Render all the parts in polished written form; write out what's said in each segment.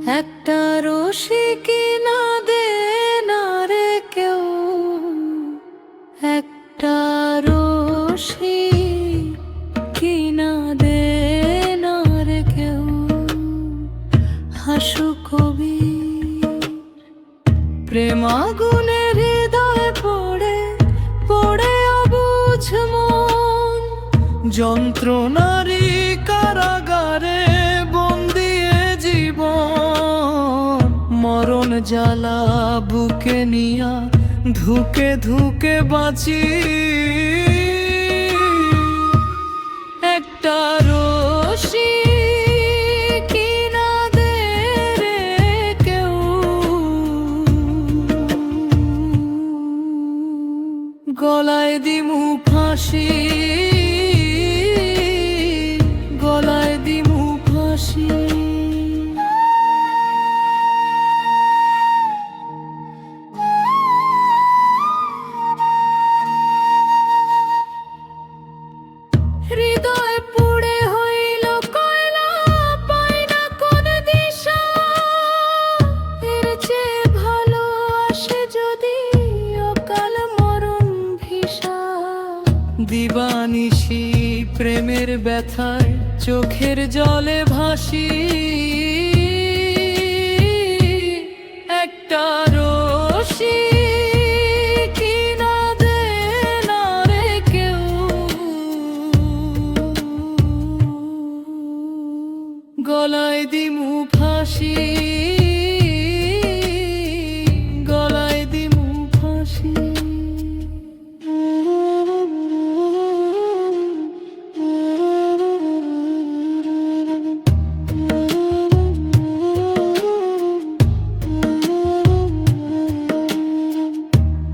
একটা রশি কিনা দে না রে কেউ, একটা রশি কিনা দে না রে কেউ। হাসু কবি প্রেম আগুনে হৃদয় পড়ে পড়ে অবুঝ মন, যন্ত্রণারী কারাগারে বন্দিয়ে জীবন। মরণ জ্বালা বুকে নিয়া ধুকে ধুকে বাঁচি। একটা রশি কিনা দে রে কেউ, গলায় দিমু ফাঁসি, গলায় দিমু ফাঁসি। হৃদয় পুড়ে হইল কয়লা, পাই না কোন দিশা। এর চেয়ে ভালো আসে যদি অকাল মরণ ভিসা। দিবানিশি প্রেমের ব্যথায় চোখের জলে ভাসি। একটা রশি কিনা দে না রে কেউ, গলায় দিমু ফাঁসি, গলায় দিমু ফাঁসি।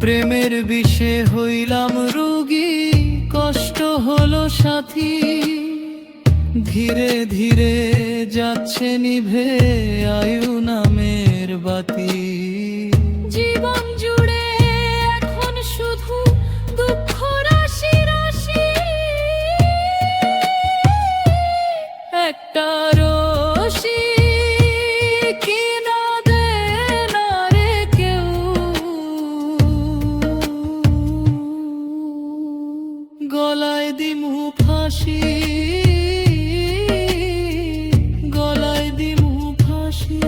প্রেমের বিষে হইলাম রোগী, কষ্ট হলো সাথী। ধীরে ধীরে যাচ্ছে নিভে আয়ু নামের বাতি। জীবন জুড়ে এখন শুধু দুঃখ রাশি রাশি। একটা রশি কিনা দে না রে কেউ, গলায় দিমু ফাঁসি, গলায় দিমু ফাঁসি।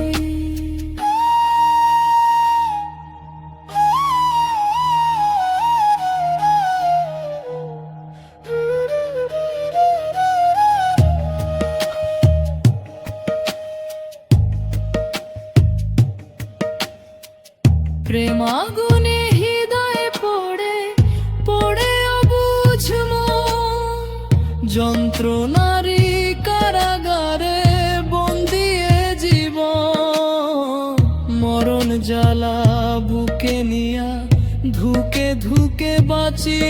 প্রেম আগুনে হৃদয় পড়ে পড়ে অবুঝ মন, যন্ত্রণারী কারাগারে বন্দিয়ে জীবন। মরণ জ্বালা বুকে নিয়া ধুকে ধুকে বাঁচি।